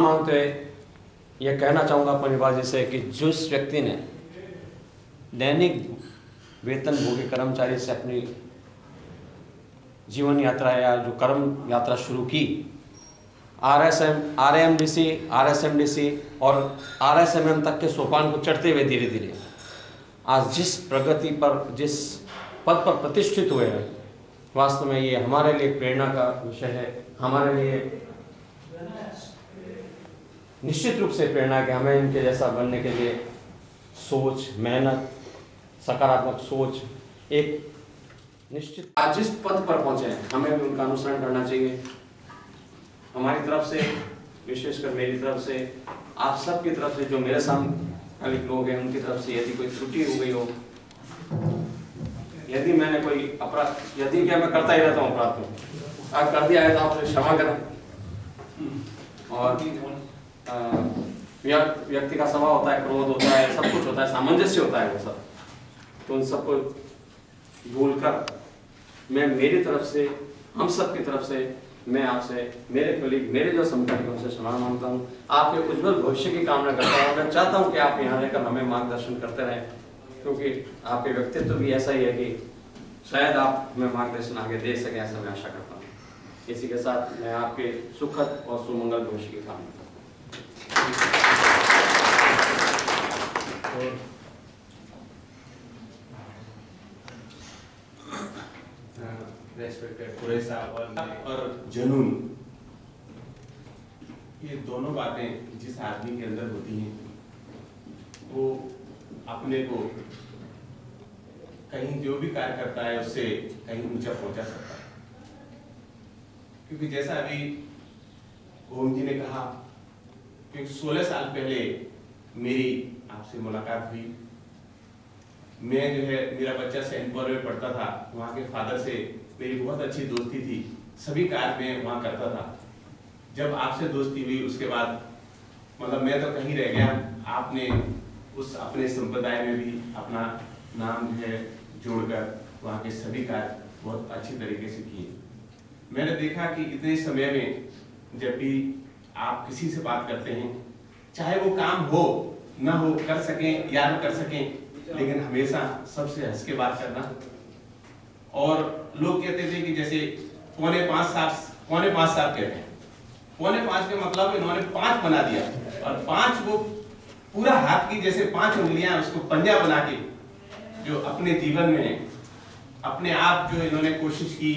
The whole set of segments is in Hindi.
मांगते हुए यह कहना चाहूँगा अपनी बाजी से कि जिस व्यक्ति ने दैनिक वेतनभोगी कर्मचारी से अपनी जीवन यात्रा या जो कर्म यात्रा शुरू की, RMDC, RSMDC और RSMM तक के सोपान को चढ़ते हुए धीरे धीरे आज जिस प्रगति पर, जिस पद पर प्रतिष्ठित हुए हैं, वास्तव में ये हमारे लिए प्रेरणा का विषय है। हमारे लिए निश्चित रूप से प्रेरणा कि हमें इनके जैसा बनने के लिए सोच, मेहनत, सकारात्मक सोच, एक निश्चित आज जिस पद पर पहुंचे हैं हमें भी उनका अनुसरण करना चाहिए। हमारी तरफ से, विशेषकर मेरी तरफ से, आप सब की तरफ से, जो मेरे समकालिक लोग हैं उनकी तरफ से यदि कोई त्रुटि हो गई हो, यदि मैंने कोई अपराध, यदि क्या मैं करता ही रहता हूँ अपराध को, आप कर दिया है तो आप क्षमा करें। और व्यक्ति का स्वभाव होता है, क्रोध होता है, सब कुछ होता है, सामंजस्य होता है वो सब, तो उन सबको भूलकर मैं मेरी तरफ से, हम सब की तरफ से, मैं आपसे, मेरे कलीग, मेरे जो समकालीन उनसे क्षमा मांगता हूँ। आपके उज्जवल भविष्य की कामना करता हूँ। मैं चाहता हूँ कि आप यहाँ रहकर हमें मार्गदर्शन करते रहें, क्योंकि आपके व्यक्तित्व भी ऐसा ही है कि शायद आप हमें मार्गदर्शन आगे दे सकें, ऐसा मैं आशा करता हूँ। इसी के साथ मैं आपके सुखद और सुमंगल भविष्य की कामना करता हूँ। और जुनून, ये दोनों बातें जिस आदमी के अंदर होती हैं वो अपने को कहीं जो भी कार्य करता है उससे कहीं ऊंचा पहुंचा सकता है। क्योंकि जैसा अभी ओम जी ने कहा कि 16 साल पहले मेरी आपसे मुलाकात हुई। मैं जो है, मेरा बच्चा सेंट पॉल में पढ़ता था, वहाँ के फादर से मेरी बहुत अच्छी दोस्ती थी, सभी कार्य में वहाँ करता था। जब आपसे दोस्ती हुई उसके बाद मतलब मैं तो कहीं रह गया, आपने उस अपने संप्रदाय में भी अपना नाम जो है जोड़कर वहाँ के सभी कार्य बहुत अच्छी तरीके से किए। मैंने देखा कि इतने समय में जब भी आप किसी से बात करते हैं, चाहे वो काम हो ना हो, कर सकें या न कर सकें, लेकिन हमेशा सबसे हंस के बात करना। और लोग कहते थे कि जैसे पौने पाँच साहब कहते हैं, पौने पाँच का मतलब इन्होंने 5 बना दिया, और 5 वो पूरा हाथ की जैसे 5 उंगलियां उसको पंजा बना के जो अपने जीवन में अपने आप जो इन्होंने कोशिश की,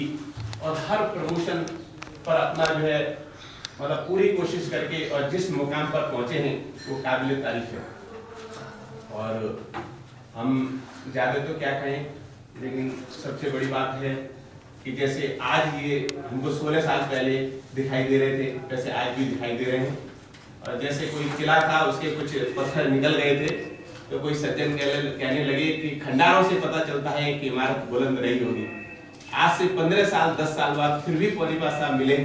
और हर प्रमोशन पर अपना जो है मतलब पूरी कोशिश करके और जिस मुकाम पर पहुंचे हैं वो काबिल तारीफ है। और हम ज़्यादा तो क्या कहें, लेकिन सबसे बड़ी बात है कि जैसे आज ये हमको 16 साल पहले दिखाई दे रहे थे, वैसे आज भी दिखाई दे रहे हैं। और जैसे कोई किला था, उसके कुछ पत्थर निकल गए थे, तो कोई सज्जन कहने लगे कि खंडारों से पता चलता है कि इमारत बुलंद रही होगी। आज से 15 साल 10 साल बाद फिर भी पौनीपास साहब मिले,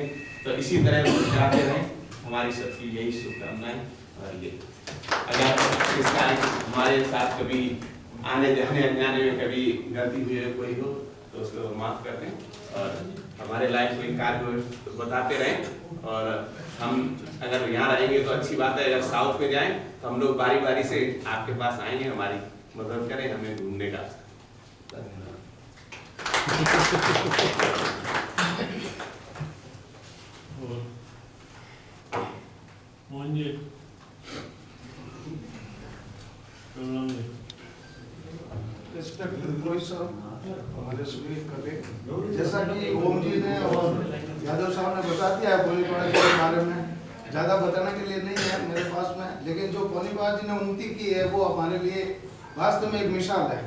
तो इसी तरह मुस्कुराते रहें। हमारी सबकी यही शुभकामनाएं। और ये अगर इसका हमारे साथ कभी आने जाने अनजाने में कभी गलती हुई है कोई हो तो उसको माफ कर दें, और हमारे लाइफ में कार्य हो तो बताते रहें। और हम अगर यहाँ रहेंगे तो अच्छी बात है, अगर साउथ में जाएं तो हम लोग बारी बारी से आपके पास आएंगे, हमारी मदद करें हमें घूमने का। मोहन जी, हमारे सभी कलीग, जैसा कि ओम जी ने और यादव साहब ने बता दिया है पौनीपास के बारे में, ज़्यादा बताने के लिए नहीं है मेरे पास में, लेकिन जो पौनीपास जी ने उन्नति की है वो हमारे लिए वास्तव में एक मिसाल है।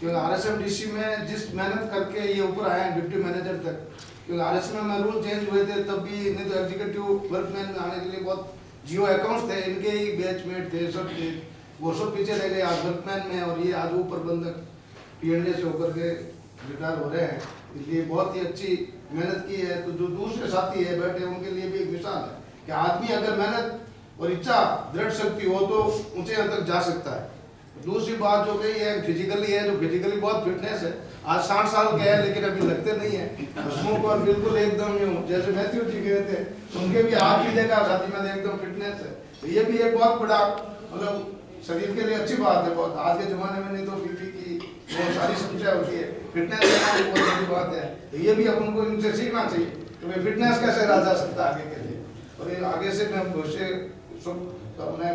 क्योंकि RSMDC में जिस मेहनत करके ये ऊपर आए हैं डिप्टी मैनेजर तक, क्योंकि RSM में रूल चेंज हुए थे तब भी, नहीं तो एग्जीक्यूटिव वर्कमैन में आने के लिए बहुत जियो अकाउंट्स थे, इनके ही बैचमेट थे, सब थे, वो सब पीछे रह गए आज वर्कमैन में, और ये आज वो प्रबंधक PND से होकर के रिटायर हो रहे हैं। इसलिए बहुत ही अच्छी मेहनत की है। तो जो दूसरे साथी है बैठे उनके लिए भी एक मिसाल है कि आदमी अगर मेहनत और इच्छा दृढ़ शक्ति हो तो ऊंचे तक जा सकता है। दूसरी बात जो कही है फिजिकली है, जो फिजिकली बहुत फिटनेस है, आज 60 साल के हैं लेकिन अभी लगते नहीं है हंसमुख और बिल्कुल एकदम यूं जैसे मैथ्यू जी गए थे उनके भी हाथ भी देखा छाती में एकदम फिटनेस है। तो ये भी एक बहुत बड़ा मतलब शरीर के लिए अच्छी बात है बहुत। आज के जमाने में नहीं तो बीपी की बहुत सारी समस्या होती है, फिटनेस रहना भी बहुत बड़ी बात है। तो ये भी अपन को इनसे सीखना चाहिए कि भाई फिटनेस कैसे रहा जा सकता है आगे के लिए। और ये आगे से मैं भविष्य सब मैं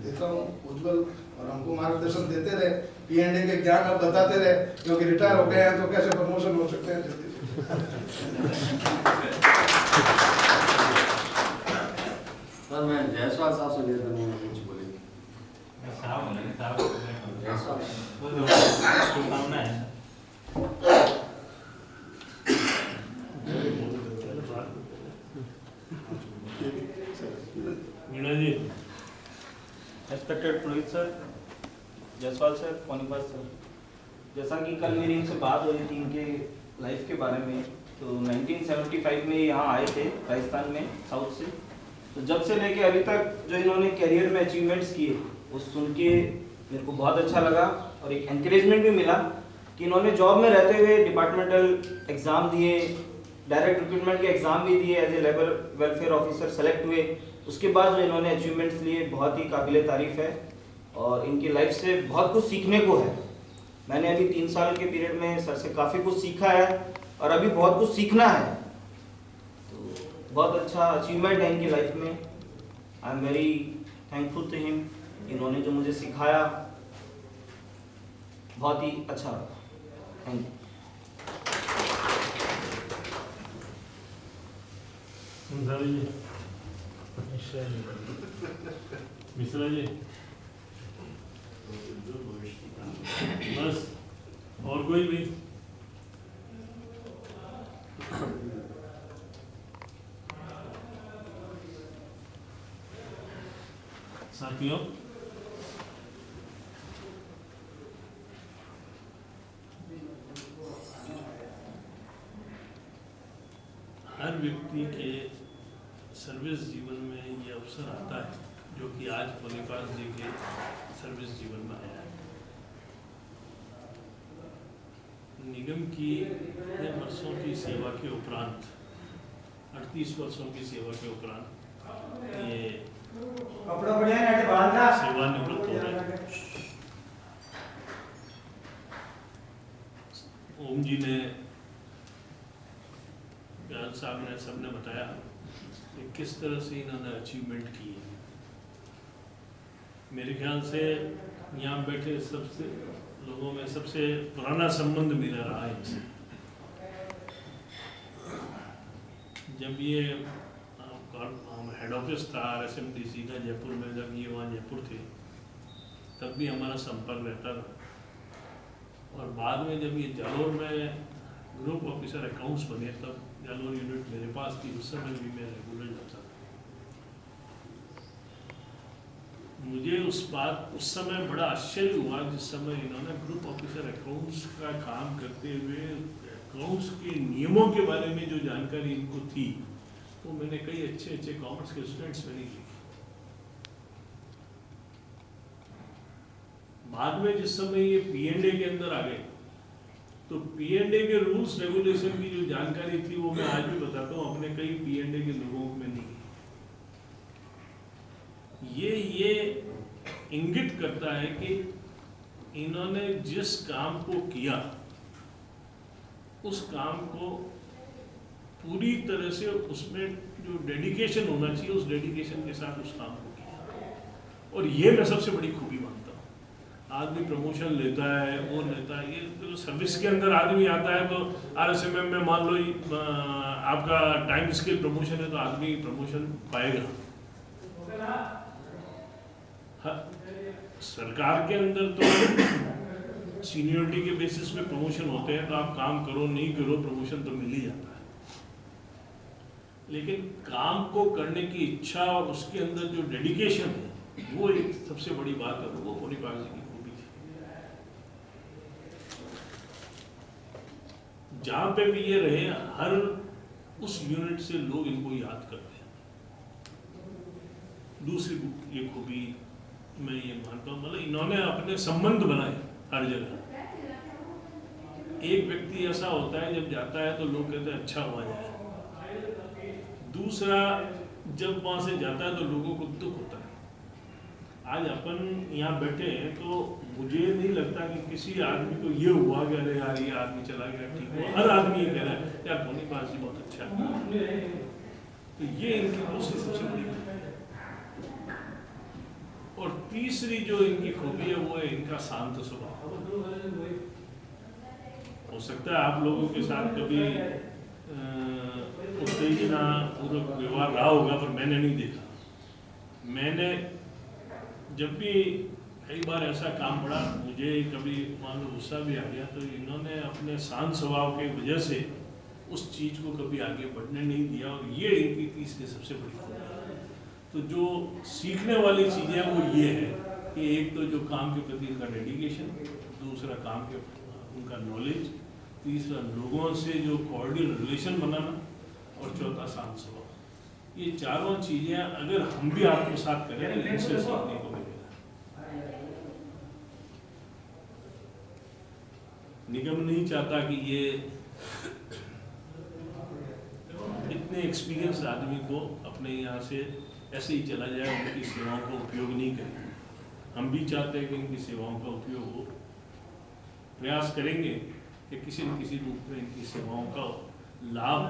देता हूँ उज्जवल और हमको मार्गदर्शन देते रहे, P&A के ज्ञान अब बताते रहे, क्योंकि रिटायर हो गए हैं तो कैसे प्रमोशन हो सकते हैं जल्दी से। सर मैं जायसवाल साहब से निवेदन हूँ कुछ बोलेंगे। शुभकामना है। मीणा जी, रेस्पेक्टेड पुरोहित सर, जायसवाल सर, पौनीपत सर, जैसा कि कल मेरी इनसे बात हुई थी इनके लाइफ के बारे में, तो 1975 में यहाँ आए थे राजस्थान में साउथ से। तो जब से लेके अभी तक जो इन्होंने करियर में अचीवमेंट्स किए वो सुन के मेरे को बहुत अच्छा लगा और एक एनकरेजमेंट भी मिला कि इन्होंने जॉब में रहते हुए डिपार्टमेंटल एग्ज़ाम दिए, डायरेक्ट रिक्रूटमेंट के एग्ज़ाम भी दिए, as a labour welfare officer select हुए। उसके बाद जो इन्होंने अचीवमेंट्स लिए बहुत ही काबिल तारीफ़ है और इनकी लाइफ से बहुत कुछ सीखने को है। मैंने अभी 3 साल के पीरियड में सर से काफ़ी कुछ सीखा है और अभी बहुत कुछ सीखना है। तो बहुत अच्छा अचीवमेंट है इनकी लाइफ में। I am very thankful to him. इन्होंने जो मुझे सिखाया बहुत ही अच्छा लगा। Thank you. मिश्रा जी, बस और कोई भी? साथियों, हर व्यक्ति के सर्विस जीवन में ये अवसर आता है जो कि आज पौनीपाल जी के सर्विस जीवन में आया है। निगम की इतने वर्षों की सेवा के उपरांत, 38 वर्षों की सेवा के उपरांत ये सेवानिवृत्त हो रहे हैं। ओम जी ने, बयान साहब ने, सबने बताया कि किस तरह से इन्होंने अचीवमेंट की है। मेरे ख्याल से यहाँ बैठे सबसे लोगों में सबसे पुराना संबंध मेरा रहा है इनसे। जब ये हेड ऑफिस था RSMDC का जयपुर में, जब ये वहाँ जयपुर थे तब भी हमारा संपर्क रहता था। और बाद में जब ये जालोर में ग्रुप ऑफिसर अकाउंट्स बने तब जालोर यूनिट मेरे पास थी, उस समय भी मैं रेगुलर जाता था। मुझे उस समय बड़ा आश्चर्य हुआ जिस समय इन्होंने ग्रुप ऑफिसर अकाउंट्स का काम करते हुए अकाउंट्स के नियमों के बारे में जो जानकारी इनको थी वो मैंने कई अच्छे कॉमर्स के स्टूडेंट्स में नहीं लिखी। बाद में जिस समय ये P&A के अंदर आ गए तो P&A के रूल्स रेगुलेशन की जो जानकारी थी वो मैं आज भी बताता हूँ अपने कई P&A के लोगों में नहीं। ये इंगित करता है कि इन्होंने जिस काम को किया उस काम को पूरी तरह से उसमें जो डेडिकेशन होना चाहिए उस डेडिकेशन के साथ उस काम को किया। और ये मैं सबसे बड़ी खूबी मानता हूँ। आदमी प्रमोशन लेता है, वो लेता है, ये तो सर्विस के अंदर आदमी आता है तो RSMM में मान लो आपका टाइम स्केल प्रमोशन है तो आदमी प्रमोशन पाएगा। हाँ, सरकार के अंदर तो सीनियरिटी के बेसिस पे प्रमोशन होते हैं तो आप काम करो नहीं करो प्रमोशन तो मिल ही जाता है। लेकिन काम को करने की इच्छा और उसके अंदर जो डेडिकेशन है वो एक सबसे बड़ी बात है, वो पौनीपाल जी की खूबी थी। जहाँ पे भी ये रहे हर उस यूनिट से लोग इनको याद करते हैं। दूसरी ये खूबी मैं ये मानता हूँ, मतलब इन्होंने अपने संबंध बनाए हर जगह। एक व्यक्ति ऐसा होता है जब जाता है तो लोग कहते हैं अच्छा हुआ जाए, दूसरा जब वहाँ से जाता है तो लोगों को दुख होता है। आज अपन यहाँ बैठे हैं तो मुझे नहीं लगता कि किसी आदमी को ये हुआ कि अरे यार ये आदमी चला गया ठीक हुआ। हर आदमी ये कह रहा है यार पोनीपाल जी बहुत अच्छा है। तो ये इनकी दूसरी सबसे बड़ी खूबी है। और तीसरी जो इनकी खूबी है वो है इनका शांत स्वभाव। हो सकता है आप लोगों के साथ कभी उत्तेजना पूर्वक व्यवहार रहा होगा, पर मैंने नहीं देखा। मैंने जब भी कई बार ऐसा काम पड़ा, मुझे कभी मान लो गुस्सा भी आ गया, तो इन्होंने अपने शांत स्वभाव के वजह से उस चीज़ को कभी आगे बढ़ने नहीं दिया। और ये इनकी तीसरी सबसे बड़ी खूबी है। तो जो सीखने वाली चीज़ें वो ये है कि एक तो जो काम के प्रति उनका डेडिकेशन, दूसरा काम के उनका नॉलेज, तीसरा लोगों से जो कॉर्डियल रिलेशन बनाना, और चौथा शांत स्वभाव। ये चारों चीज़ें अगर हम भी आत्मसात करें तो इनसे सीखने को मिलेगा। निगम नहीं चाहता कि ये इतने एक्सपीरियंस आदमी को अपने यहाँ से ऐसे ही चला जाए, उनकी सेवाओं का उपयोग नहीं करें। हम भी चाहते हैं कि इनकी सेवाओं का उपयोग हो। प्रयास करेंगे कि किसी न किसी रूप में इनकी सेवाओं का लाभ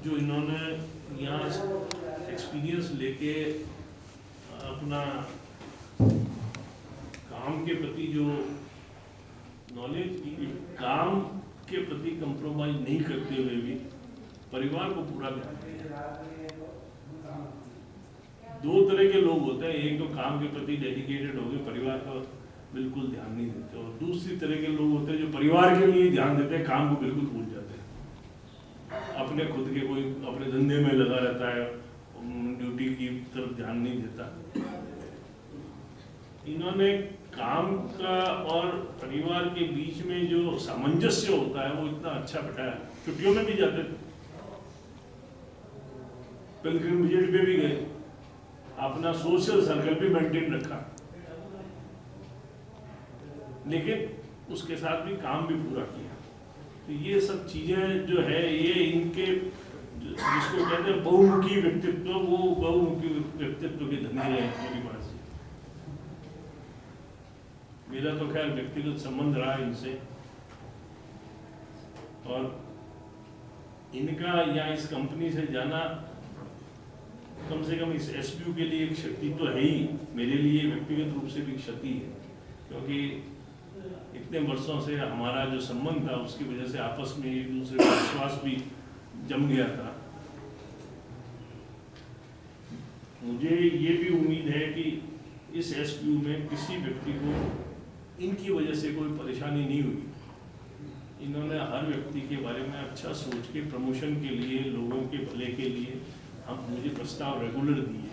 जो इन्होंने यहाँ एक्सपीरियंस लेके अपना काम के प्रति जो नॉलेज की, काम के प्रति कंप्रोमाइज नहीं करते हुए भी परिवार को पूरा ध्यान दिया। दो तरह के लोग होते हैं, एक तो काम के प्रति डेडिकेटेड हो गए, परिवार का बिल्कुल ध्यान नहीं देते, और दूसरी तरह के लोग होते हैं जो परिवार के लिए ध्यान देते हैं, काम को बिल्कुल भूल जाते हैं। अपने खुद के कोई अपने धंधे में लगा रहता है, ड्यूटी की तरफ ध्यान नहीं देता। इन्होंने काम का और परिवार के बीच में जो सामंजस्य होता है वो इतना अच्छा बैठाया। छुट्टियों में भी जाते थे, पिलग्रिम विजिट पे भी गए, अपना सोशल सर्कल भी मेंटेन रखा, लेकिन उसके साथ भी काम भी पूरा किया। तो ये सब चीजें जो है ये इनके जिसको कहते हैं बहुमुखी व्यक्तित्व, वो बहुमुखी व्यक्तित्व के धनी रहे मेरी बात से। मेरा तो खैर व्यक्तिगत संबंध रहा इनसे, और इनका या इस कंपनी से जाना कम से कम इस एसपीयू के लिए एक क्षति तो है ही, मेरे लिए व्यक्तिगत रूप से भी क्षति है, क्योंकि इतने वर्षों से हमारा जो संबंध था उसकी वजह से आपस में एक दूसरे का विश्वास भी जम गया था। मुझे ये भी उम्मीद है कि इस एसपीयू में किसी व्यक्ति को इनकी वजह से कोई परेशानी नहीं हुई। इन्होंने हर व्यक्ति के बारे में अच्छा सोच के प्रमोशन के लिए, लोगों के भले के लिए हम मुझे प्रस्ताव रेगुलर दिए।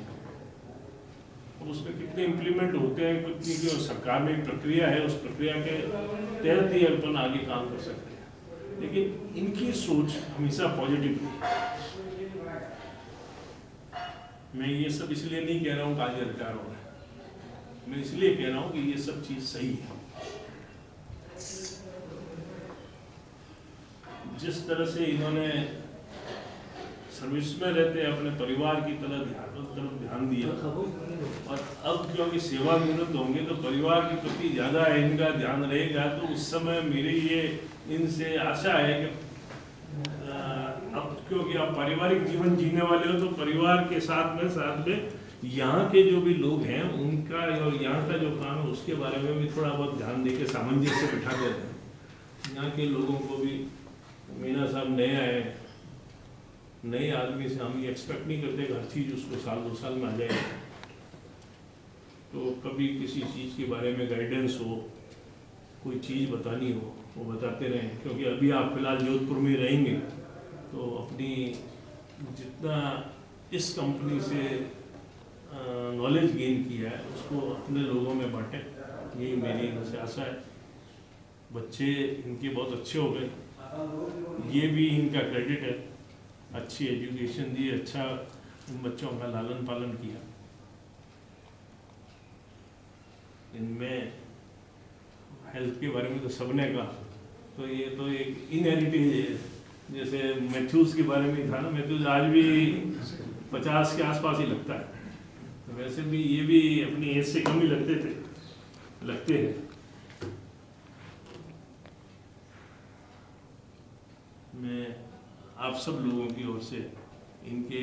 अब उसमें कितने इम्प्लीमेंट होते हैं, क्योंकि सरकार में एक प्रक्रिया है, उस प्रक्रिया के तहत ही अपन आगे काम कर सकते हैं। लेकिन इनकी सोच हमेशा पॉजिटिव है। मैं ये सब इसलिए नहीं कह रहा हूँ कि आज रिटायर हो रहा है, मैं इसलिए कह रहा हूँ कि ये सब चीज़ सही है। जिस तरह से इन्होंने सर्विस में रहते अपने परिवार की तरफ ध्यान दिया, और अब क्योंकि सेवानिवृत्त होंगे तो परिवार के प्रति ज़्यादा इनका ध्यान रहेगा, तो उस समय मेरी ये इनसे आशा है कि अब क्योंकि आप पारिवारिक जीवन जीने वाले हो, तो परिवार के साथ में यहाँ के जो भी लोग हैं उनका और यहाँ का जो काम है उसके बारे में भी थोड़ा बहुत ध्यान देके सामंजस्य बिठा देते हैं। यहाँ के लोगों को भी, मीना साहब नए आए, नए आदमी से हम ये एक्सपेक्ट नहीं करते कि हर चीज़ उसको साल 2 साल में आ जाए। तो कभी किसी चीज़ के बारे में गाइडेंस हो, कोई चीज़ बतानी हो, वो बताते रहें। क्योंकि अभी आप फिलहाल जोधपुर में रहेंगे तो अपनी जितना इस कंपनी से नॉलेज गेन किया है उसको अपने लोगों में बांटें, यही मेरी इनसे आशा है। बच्चे इनके बहुत अच्छे हो गए, ये भी इनका क्रेडिट है। अच्छी एजुकेशन दी, अच्छा इन बच्चों का लालन पालन किया। इनमें हेल्थ के बारे में तो सबने कहा, तो ये तो एक इनहेरिटेज है। जैसे मैथ्यूस के बारे में था ना, मैथ्यूस आज भी 50 के आसपास ही लगता है, तो वैसे भी ये भी अपनी एज से कम ही लगते हैं। मैं आप सब लोगों की ओर से इनके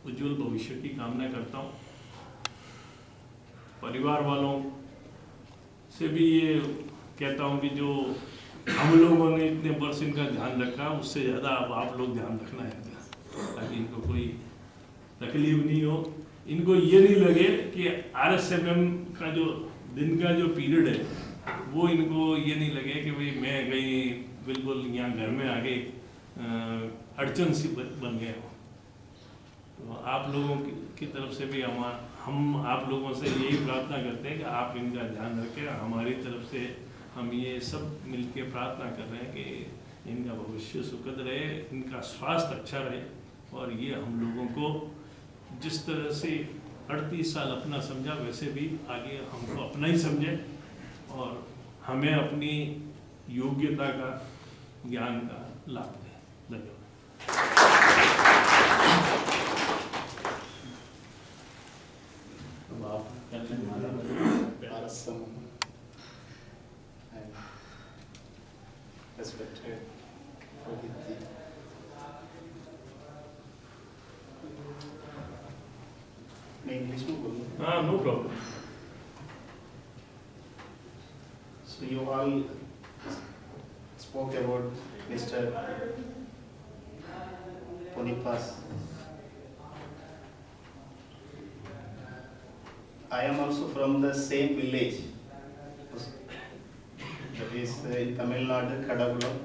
उज्जवल भविष्य की कामना करता हूँ। परिवार वालों से भी ये कहता हूँ कि जो हम लोगों ने इतने वर्ष इनका ध्यान रखा, उससे ज़्यादा अब आप लोग ध्यान रखना है इनका, ताकि इनको कोई तकलीफ नहीं हो। इनको ये नहीं लगे कि RSMM का जो दिन का जो पीरियड है वो इनको ये नहीं लगे कि भाई मैं कहीं बिल्कुल यहाँ घर में आगे अड़चन सी बन गए हो। तो आप लोगों की तरफ से भी हम आप लोगों से यही प्रार्थना करते हैं कि आप इनका ध्यान रखें। हमारी तरफ से हम ये सब मिलके प्रार्थना कर रहे हैं कि इनका भविष्य सुखद रहे, इनका स्वास्थ्य अच्छा रहे, और ये हम लोगों को जिस तरह से 38 साल अपना समझा वैसे भी आगे हमको अपना ही समझे और हमें अपनी योग्यता का ज्ञान का लाभ दें। धन्यवाद। Respected Rohit ji. मैं इंग्लिश में बोलूँ? हाँ, no problem. So you all spoke about Mr. Ponipas. I am also from the same village. That is in Tamil Nadu, Kadagulam.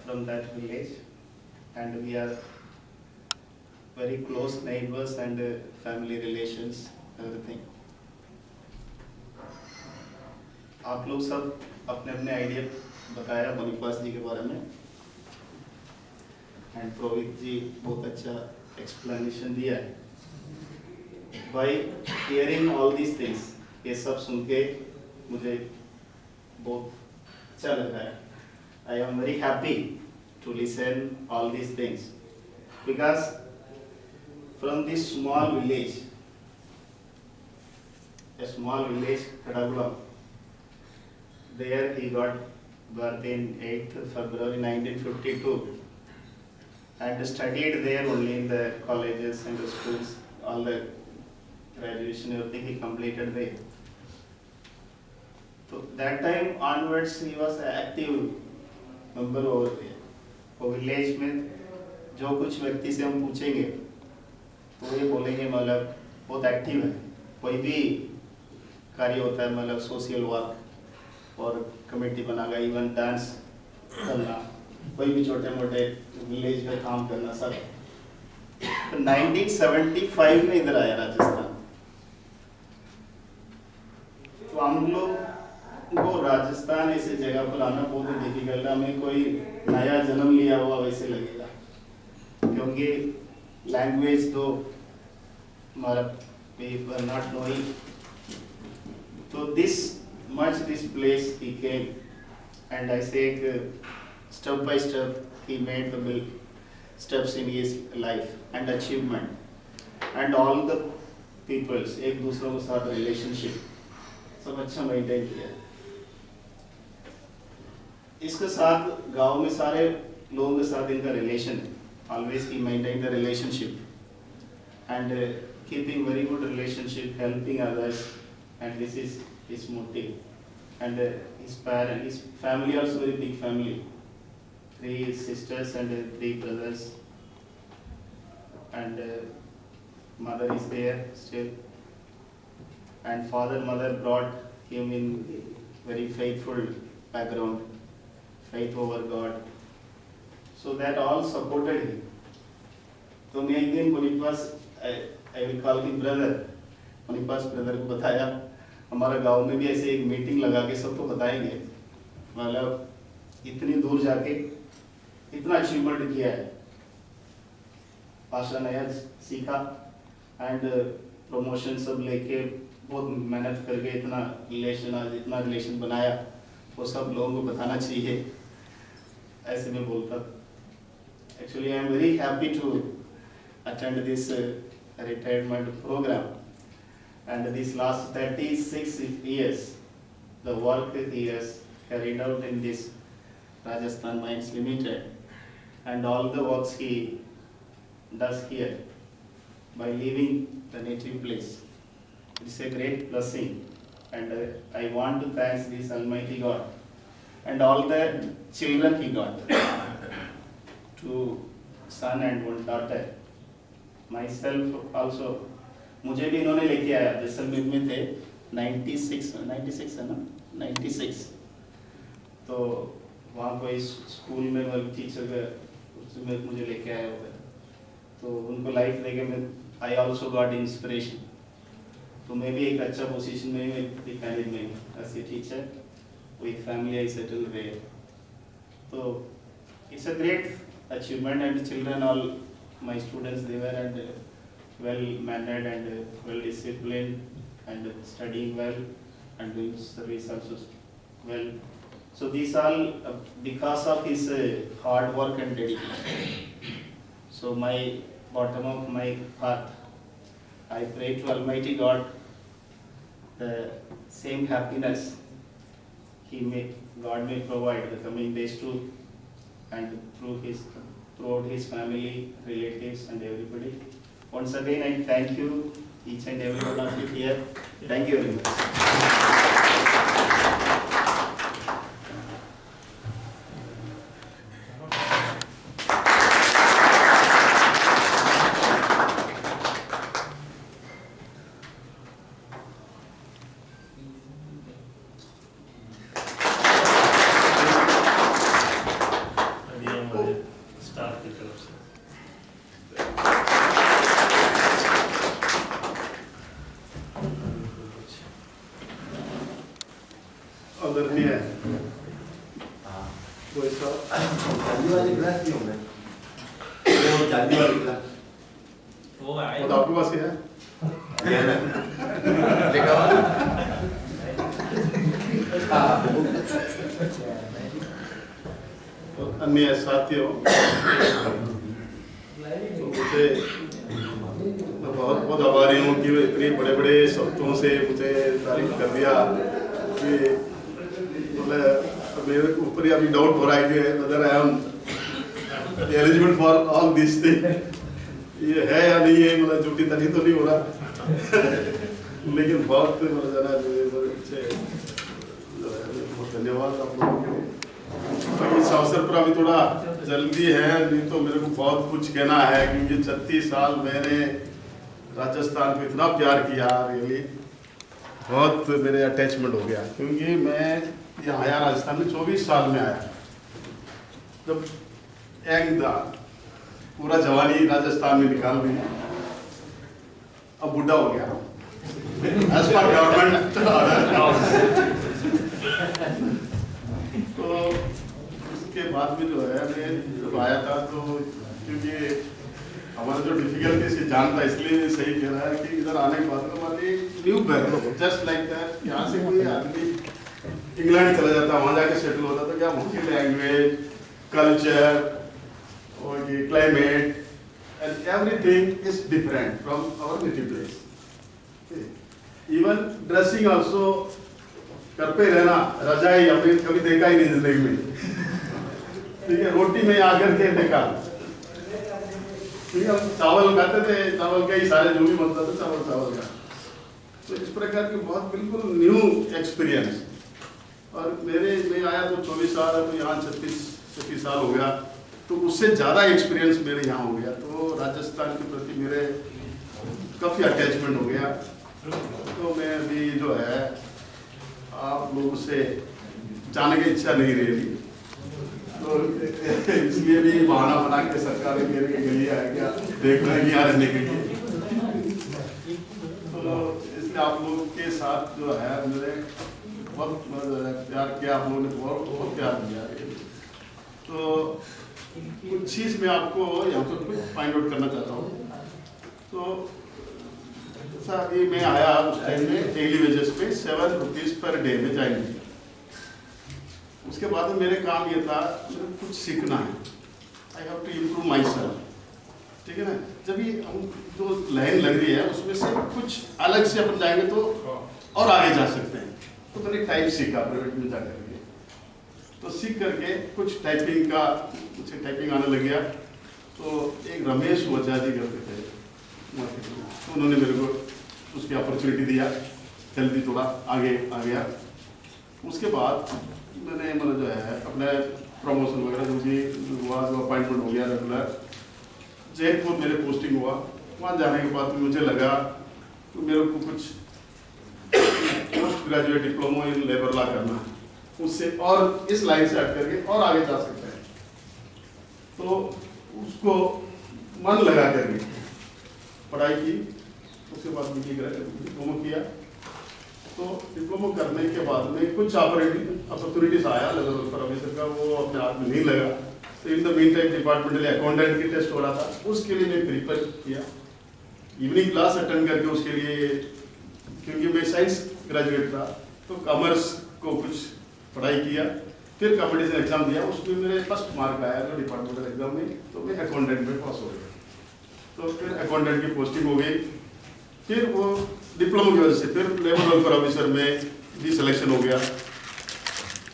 From that village, and we are very close neighbors and family relations, everything. आप लोग सब अपने अपने आइडिया बताया पोनिपास जी के बारे में, एंड रोहित जी बहुत अच्छा एक्सप्लेनेशन दिया है। By hearing all these things, ये सब सुन के मुझे बहुत अच्छा लग रहा है। I am very happy to listen all these things because from this small village, Kadagulam, there he got birth in 8th February 1952 and studied there only in the colleges and the schools, all the graduation, everything he completed there. So that time onwards he was an active member over there. वो विलेज में जो कुछ व्यक्ति से हम पूछेंगे तो ये बोलेंगे मतलब बहुत एक्टिव है, कोई भी कार्य होता है मतलब सोशल वर्क और कमेटी बनाना, इवन डांस करना, कोई भी छोटे मोटे विलेज में काम करना सब। तो 1975 में इधर आया राजस्थान। तो हम लोग को राजस्थान ऐसी जगह पर आना बहुत ही डिफिकल्ट है, हमें कोई नया जन्म लिया हुआ वैसे लगेगा, क्योंकि लैंग्वेज तो हमारा we were not knowing. So this place he came, and I said step by step he made the steps in his life and achievement, and all the peoples एक दूसरों के साथ relationship सब अच्छा मेंटेन किया। इसके साथ गांव में सारे लोगों के साथ इनका रिलेशन है, always he maintained the relationship and keeping very good relationship, helping others, and this is his motive. And his family also very big family, 3 sisters and 3 brothers, and mother is there still, and father mother brought him in very faithful background, faith over God, so that all supported him. तो मैं एक दिन पोनिपास, I will call him brother, पोनिपास ब्रदर को बताया हमारा गांव में भी ऐसे एक मीटिंग लगा के सबको बताएंगे, मतलब इतनी दूर जाके इतना अचीवमेंट किया है, भाषा नया सीखा एंड प्रमोशन सब लेके बहुत मेहनत करके इतना रिलेशन बनाया, वो सब लोगों को बताना चाहिए, ऐसे में बोलता। Actually, I am very happy to attend this retirement program, and these last 36 years, the work he has carried out in this Rajasthan Mines Limited, and all the works he does here by leaving the native place. It's a great blessing, and I want to thank this Almighty God and all the children he got. Two son and one daughter. Myself also, मुझे भी इन्होंने लेके आया, जैसलमेर में थे 96 है ना, 96। तो वहाँ कोई स्कूल में मतलब टीचर का उसमें मुझे लेके आया हुआ है, तो उनको लाइफ देखे मैं आई ऑल्सो गॉट इंस्पिरेशन। तो मैं भी एक अच्छा पोजीशन में मैं में as a teacher with family I settle there. तो it's a great achievement, and children, all my students, they were and well mannered and well disciplined and studying well and doing service also well. So these all because of his hard work and dedication. So my bottom of my heart, I pray to Almighty God the same happiness God may provide the coming days too, and throughout his family, relatives and everybody. Once again, I thank you, each and every one of you here. Thank you very much. Staff की तरफ से आदरणीय कोई चांदी वाली गिलास क्यों है? वो चांदी वाली गिलास वो आए वो तो आपके पास ही है। अन्य साथियों, तो मुझे मैं बहुत बहुत आभारी हूँ कि इतने बड़े बड़े शब्दों से मुझे तारीफ कर दिया कि मतलब मेरे ऊपर ही अभी डाउट हो रहा है कि whether I am eligible for all these things, ये है या नहीं है, मतलब झूठी तरी तो नहीं हो रहा। लेकिन बहुत मतलब ज़रा बहुत धन्यवाद आप लोगों के लिए। इस अवसर पर अभी थोड़ा जल्दी है, नहीं तो मेरे को बहुत कुछ कहना है, क्योंकि 36 साल मैंने राजस्थान को इतना प्यार किया, रियली बहुत मेरे अटैचमेंट हो गया। क्योंकि मैं यहाँ आया राजस्थान में 24 साल में आया, जब यंग था, पूरा जवानी राजस्थान में निकाल दी, अब बुढ़ा हो गया एज पर गवर्नमेंट। तो उसके बाद में जो है मैं जब आया था, तो क्योंकि हमारा जो डिफिकल्टी से जानता, इसलिए सही कह रहा है कि इधर आने के बाद हमारी new back just like that. यहाँ से कोई आदमी इंग्लैंड चला जाता, वहाँ जाके सेटल होता, तो क्या वहाँ की लैंग्वेज, कल्चर और ये climate and everything is different from our native place. Even dressing also, घर पे रहना, रजाई हमने कभी देखा ही नहीं जिंदगी में, ठीक है। रोटी में आकर के देखा, ठीक है। चावल खाते थे, चावल का ही सारे जो भी बनता था चावल का। तो इस प्रकार की बहुत बिल्कुल न्यू एक्सपीरियंस। और मैं आया तो 24 साल है, तो यहाँ 36 साल हो गया, तो उससे ज़्यादा एक्सपीरियंस मेरे यहाँ हो गया। तो राजस्थान के प्रति मेरे काफ़ी अटैचमेंट हो गया। तो मैं अभी जो है आप लोगों से जाने की इच्छा नहीं रही, तो इसलिए भी बहाना बना के सरकार मेरे के लिए आ गया देखने की, यहाँ रहने के लिए। तो इसलिए आप लोगों के साथ जो है मेरे बहुत प्यार किया, आप लोगों ने बहुत प्यार दिया। तो कुछ चीज़ मैं आपको यहाँ पर कुछ फाइंड आउट करना चाहता हूँ। तो जैसा अभी मैं आया उस टाइम में डेली वेजेस पे 7 रुपीज़ पर डे में ज्वाइन किया। उसके बाद में मेरे काम ये था मुझे कुछ सीखना है, I have to improve myself, ठीक है ना। जब ये हम जो लाइन लग रही है उसमें से कुछ अलग से अपन जाएंगे तो और आगे जा सकते हैं। तो मैंने टाइप सीखा प्राइवेट में जा करके, तो सीख करके कुछ टाइपिंग का मुझे टाइपिंग आने लग गया। तो एक रमेश वजा जी करते थे मार्केट में, तो उन्होंने मेरे को उसकी अपॉर्चुनिटी दिया, जल्दी थोड़ा आगे आ गया। उसके बाद मैंने मतलब जो है अपने प्रमोशन वगैरह जो भी हुआ, जो अपॉइंटमेंट हो गया रेगुलर, जयपुर मेरे पोस्टिंग हुआ। वहाँ जाने के बाद मुझे लगा तो मेरे को कुछ post graduate diploma in labour law करना है, उससे और इस लाइन से हट करके और आगे जा सकते हैं। तो उसको मन लगा करके पढ़ाई की। उसके बाद डिप्लोमा किया। तो डिप्लोमा करने के बाद में कुछ अपॉर्चुनिटीज आया लेवल पर ऑफिसर का, वो अपने हाथ में नहीं लगा। तो in the mean time departmental accountant की टेस्ट हो रहा था, उसके लिए मैं प्रिपेयर किया, इवनिंग क्लास अटेंड करके उसके लिए, क्योंकि मैं साइंस ग्रेजुएट था तो कॉमर्स को कुछ पढ़ाई किया। फिर कॉम्पिटिशन एग्जाम दिया, उसमें मेरे फर्स्ट मार्क आया जो डिपार्टमेंटल एग्जाम में, तो मैं अकाउंटेंट में पास हो गया। तो फिर अकाउंटेंट की पोस्टिंग हो गई। फिर वो डिप्लोमा की वजह से फिर लेबर वेलफेयर ऑफिसर में भी सिलेक्शन हो गया।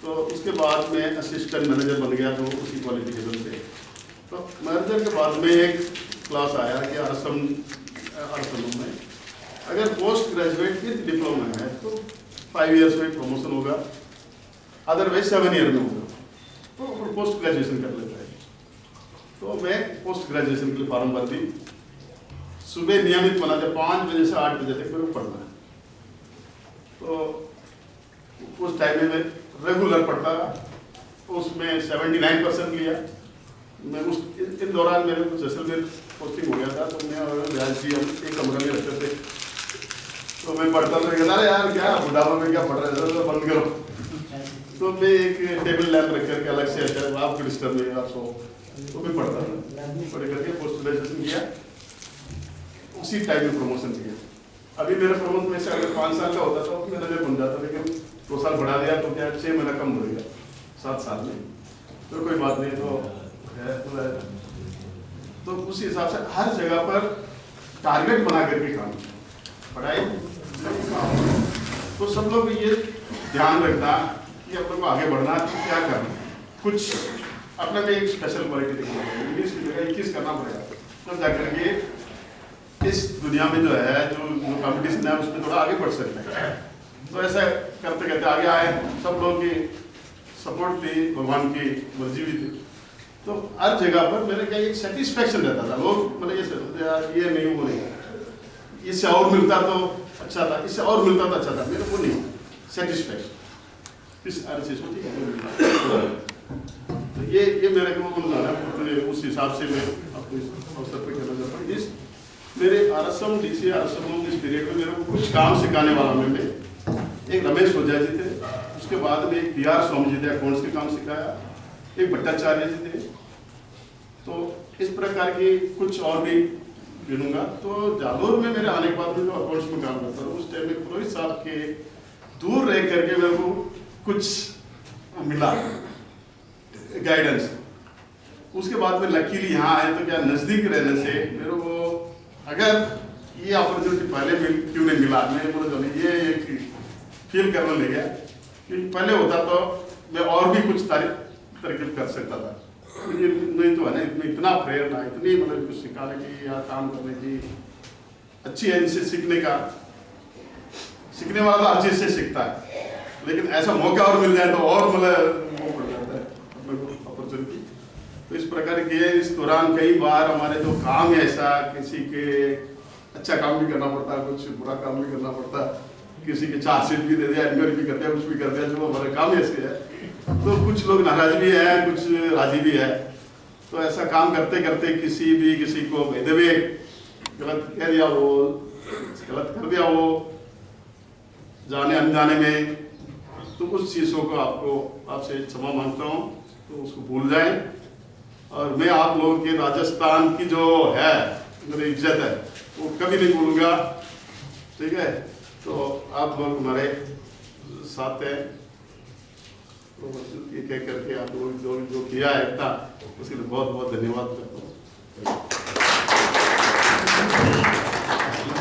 तो उसके बाद मैं असिस्टेंट मैनेजर बन गया, तो उसी क्वालिफिकेशन से। तो मैनेजर के बाद में एक क्लास आया कि आरएसएम में अगर पोस्ट ग्रेजुएट विद डिप्लोमा है तो 5 ईयर्स में प्रमोशन होगा, अदरवाइज 7 ईयर में होगा। तो पोस्ट ग्रेजुएशन कर लेता है। तो मैं पोस्ट ग्रेजुएशन के लिए फॉर्म भर दी। सुबह नियमित बना था 5 बजे से 8 बजे तक मेरे को पढ़ना है। तो उस टाइम में मैं रेगुलर पढ़ता रहा। उसमें 79% लिया मैं। उस इन दौरान मेरे को जैसलमेर पोस्टिंग हो गया था, तो मैं और व्यास जी हम एक कमरे में रहते थे। तो मैं पढ़ता था, कहता यार क्या बुढ़ापा में क्या पढ़ रहे थे, बंद करो। तो मैं एक टेबल लैम्प रख करके अलग से अच्छा आपको डिस्टर्ब नहीं आप सो, तो मैं पढ़ता था। पढ़ करके पोस्ट ग्रेजुएशन किया, उसी टाइम में प्रमोशन किया। अभी मेरा प्रमोशन में से अगर 5 साल का होता तो मैनेजर बन जाता, लेकिन 2 साल बढ़ा दिया तो क्या 6 महीना कम हो गया 7 साल में। तो कोई बात नहीं, तो उस हिसाब से हर जगह पर टारगेट बना करके काम पढ़ाई। तो सब लोग ये ध्यान रखना कि अपने को आगे बढ़ना तो क्या करना, कुछ अपने में एक स्पेशल क्वालिटी दिखना है, 21 करना पड़ेगा। तो जाकर के इस दुनिया में जो है जो कंपटीशन है उसमें थोड़ा आगे बढ़ सकते हैं। तो ऐसा करते करते आगे आए। सब लोगों की सपोर्ट थी, भगवान की मर्जी भी थी। तो हर जगह पर मेरे क्या एक सेटिस्फेक्शन रहता था। लोग मतलब ये सोचते यार ये नहीं, वो नहीं, इससे और मिलता तो अच्छा था, इससे और मिलता तो अच्छा था, मेरे को नहीं सेटिस्फेक्शन इस हर चीज़ को, ठीक है। तो ये मेरे को मतलब उस हिसाब से मैं अपने अवसर पर कहना चाहता हूँ। इस मेरे आरएसएम डीसी आरएसएम इस पीरियड में मेरे को कुछ काम सिखाने वाला में एक रमेश ओझा जी थे, उसके बाद में एक PR स्वामी जी थे, अकाउंट्स के काम सिखाया, एक भट्टाचार्य जी थे। तो इस प्रकार की कुछ और भी गिनूंगा। तो जालोर में मेरे आने के बाद में जो अकाउंट्स में काम करता था, उस टाइम में पुरोहित साहब के दूर रह करके मेरे को कुछ मिला गाइडेंस। उसके बाद में लकीली यहाँ आए तो क्या नज़दीक रहने से मेरे को अगर ये अपॉर्चुनिटी पहले क्यों नहीं मिला, मैं बोला ये एक फील करने लग गया कि पहले होता तो मैं और भी कुछ तरकीब कर सकता था। ये नहीं तो है ना, इसमें इतना प्रेरणा, इतनी मतलब कुछ सिखाने की या काम करने की अच्छी है, इनसे सीखने वाला तो हर चीज़ से सीखता है, लेकिन ऐसा मौका और मिल जाए तो और मतलब वो बढ़ जाता है अपॉर्चुनिटी। तो इस प्रकार की इस दौरान कई बार हमारे जो काम है ऐसा, किसी के अच्छा काम भी करना पड़ता है, कुछ बुरा काम भी करना पड़ता है, किसी के चार्जशीट भी दे दिया, इंक्वायरी भी कर दिया, कुछ भी कर दिया, जो हमारे काम ऐसे है। तो कुछ लोग नाराज भी है, कुछ राजी भी है। तो ऐसा काम करते करते किसी को बेदबे गलत कह दिया, वो गलत कर दिया, वो जाने अनजाने में, तो कुछ चीज़ों को आपसे क्षमा मांगता हूँ, तो उसको भूल जाएं। और मैं आप लोगों के राजस्थान की जो है मेरी इज्जत है वो कभी नहीं भूलूंगा, ठीक है। तो आप लोग हमारे साथ हैं, तो बस ये कह करके आप लोगों ने जो किया है इतना, उसके लिए बहुत बहुत धन्यवाद करता हूँ।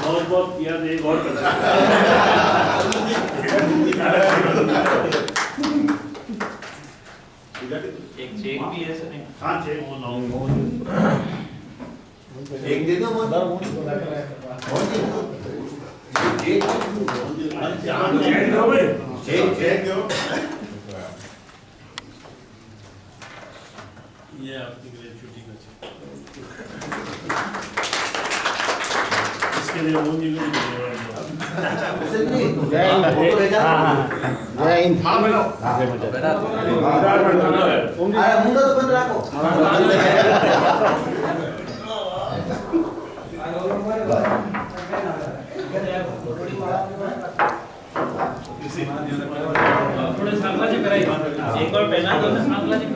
बहुत बहुत किया एक और एक चेक भी है सर। हाँ चेक वो लॉन्ग एक दे दो ये आपकी ग्रेजुएटी का चेक। इसके लिए वो जी को एक बार पहना दो ना सांगला जी।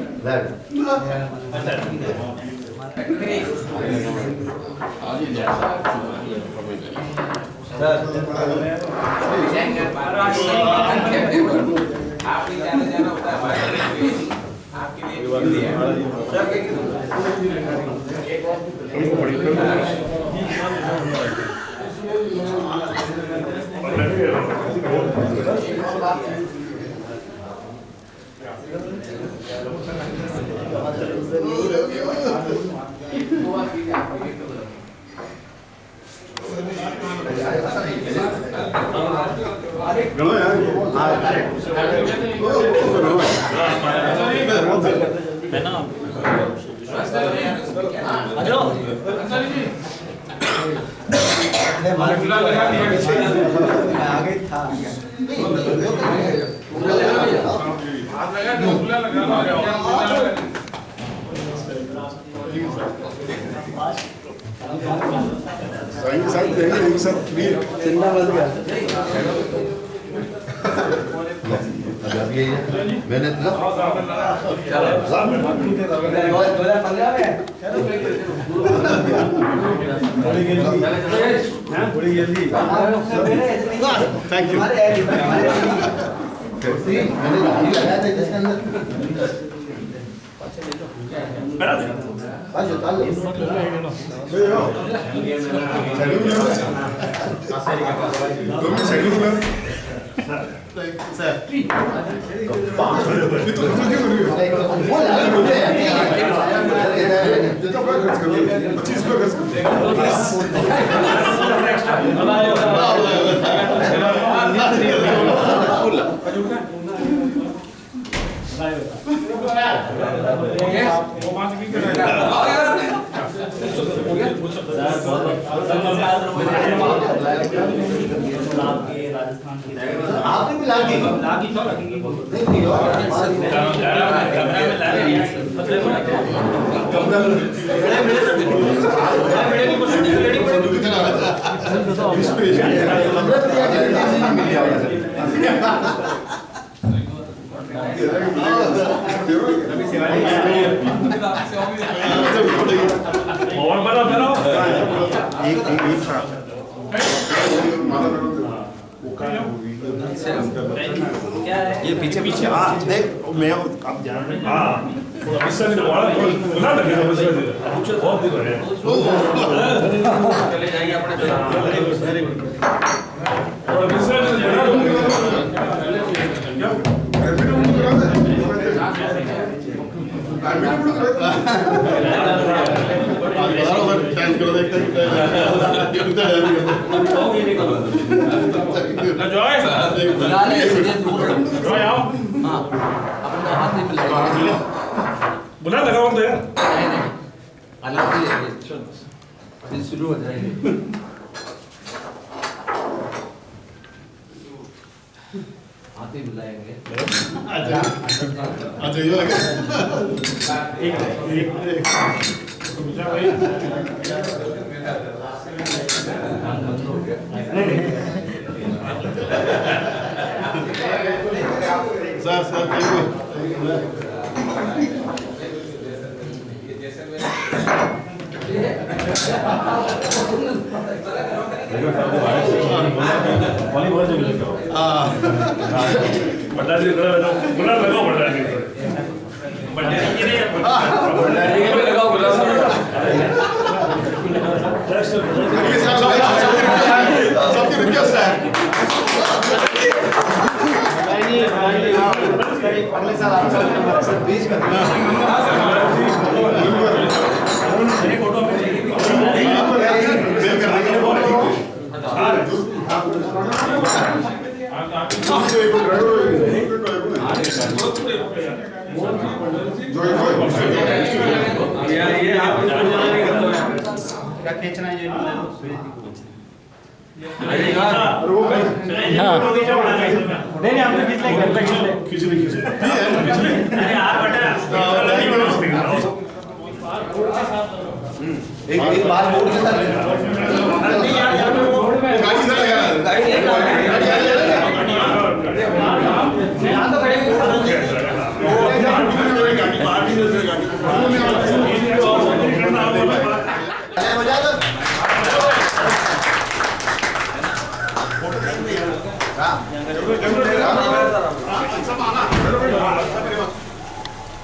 मैंने थैंक यू। मैंने लगाया था इसके अंदर आपने भी लागी तो लगेगी और बड़ा बनाओ ये पीछे पीछे देख मैं आप जान रहे हाँ इससे भी बड़ा बुला लगे बहुत दिन है चले जाएंगे अपने और इससे बुला लगा तो यार अभी शुरू हो जाएंगे आते बुलाएंगे अच्छा ये लगे sir sir thank you Bhandari गुलाब लगाओ भंडारी लगाओ गुलाब सबकी रिक्वेस्ट है अगले साल आप सब 20 का ये आप क्या खींचना है ये नहीं आपने खींच ले घर पे खींच ले अरे यार बेटा एक बार बोर्ड के साथ गाड़ी इधर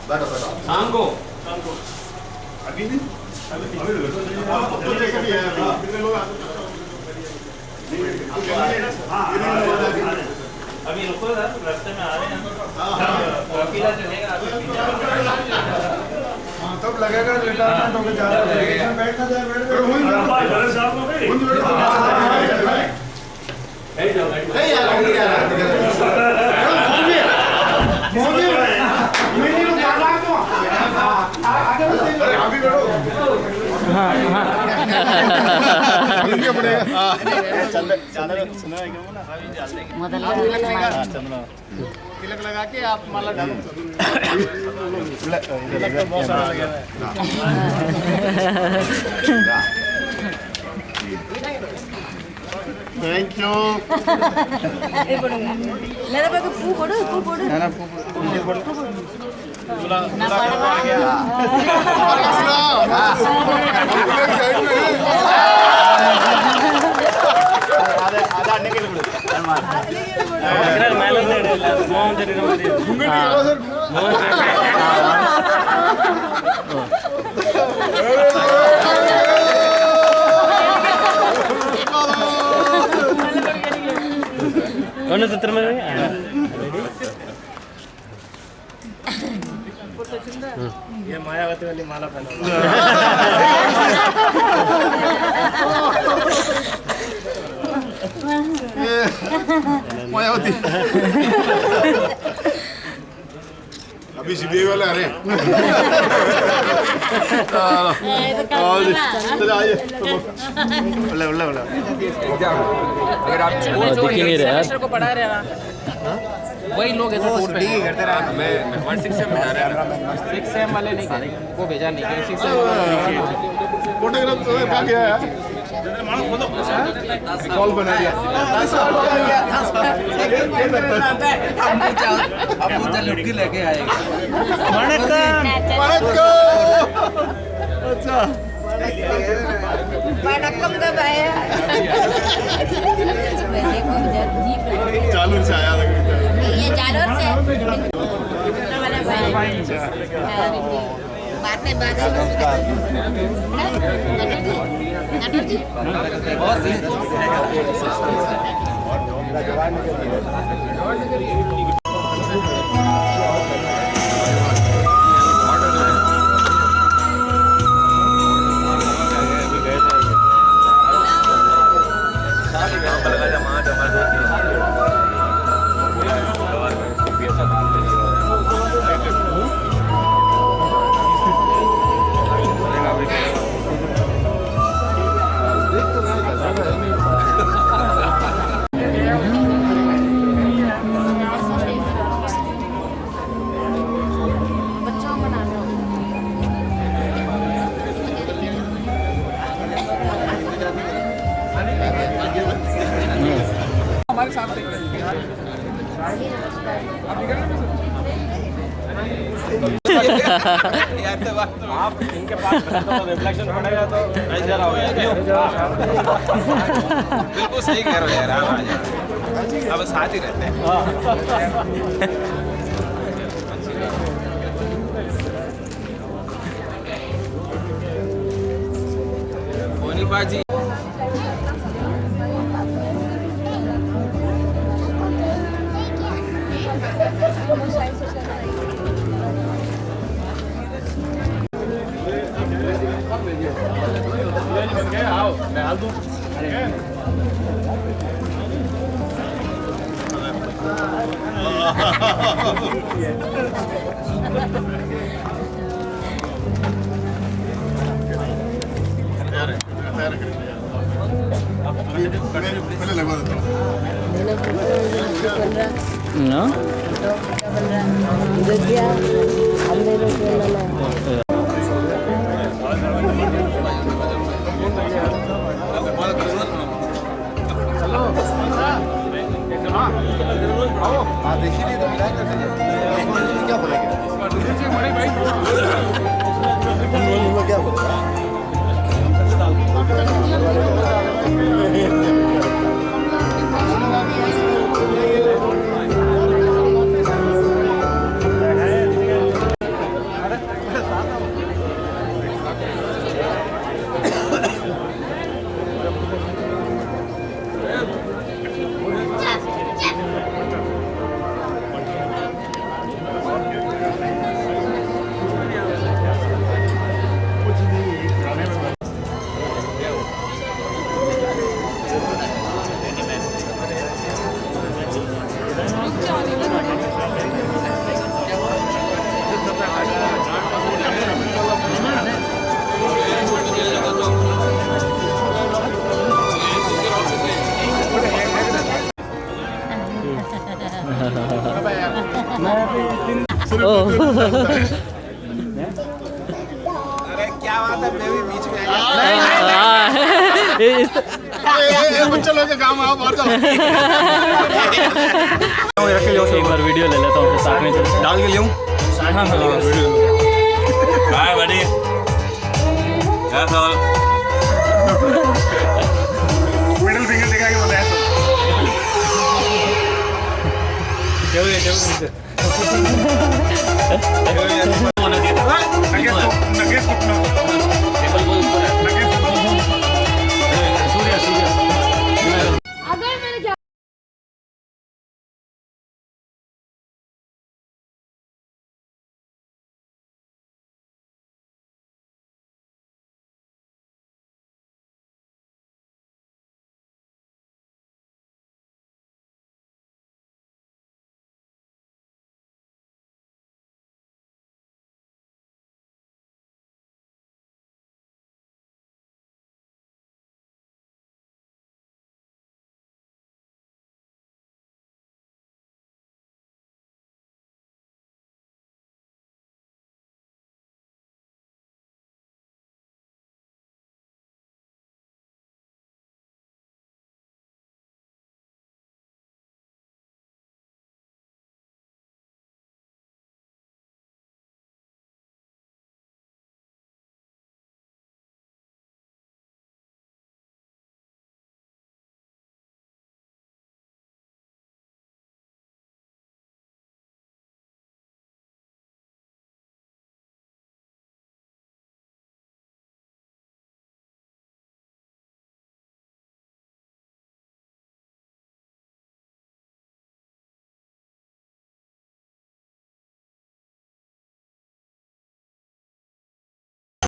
लगा शाम को अभी नहीं अभी रुको रास्ते में आ रहे हैं काफिला चलेगा तब लगेगा रिटायरमेंट होके जा रहा है बैठना जाए बैठ तिलक लगा के आप माला डालो बहुत सारा लगा थैंक यू मेरे पे पू पड़ो ना आधा अंडे के लिए सूत्र में ये मायावती वाली माला पहना मायावती अभी सीबीआई वाले आ रहे हैं चलो आइए बोला अगर आप दिख ही नहीं रहे यार को पढ़ा रहे ना वही लोग हैं जो कोर्ट पे करते रहा मैं 6 सेम में जा रहा है 6 सेम वाले नहीं करे वो भेजा नहीं करे 6 सेम फोटोग्राफ तो क्या किया है कॉल बना दिया अब मुझे लुक्की लेके आएगा अच्छा चालू से आया ये जालोर से बाद में हमारे साथ आप इनके पास रिफ्लेक्शन पड़ेगा तो ऐसा हो गया बिल्कुल सही कह रहे हो यार। अब साथ ही रहते हैं। मोनिका जी पहले लगवा देता हूँ। हाँ देखिए नहीं तो मिला क्या बोलेंगे क्या बोलेंगे अरे क्या बात है, मैं भी बीच में चलो काम आओ बाहर जाओ। एक बार वीडियो ले लेता हूँ साथ में डाल के लियूं। हाँ हाय बड़ी कैसा हो? मिडिल फिंगर दिखा के बताया सब। नगेट्स कुटना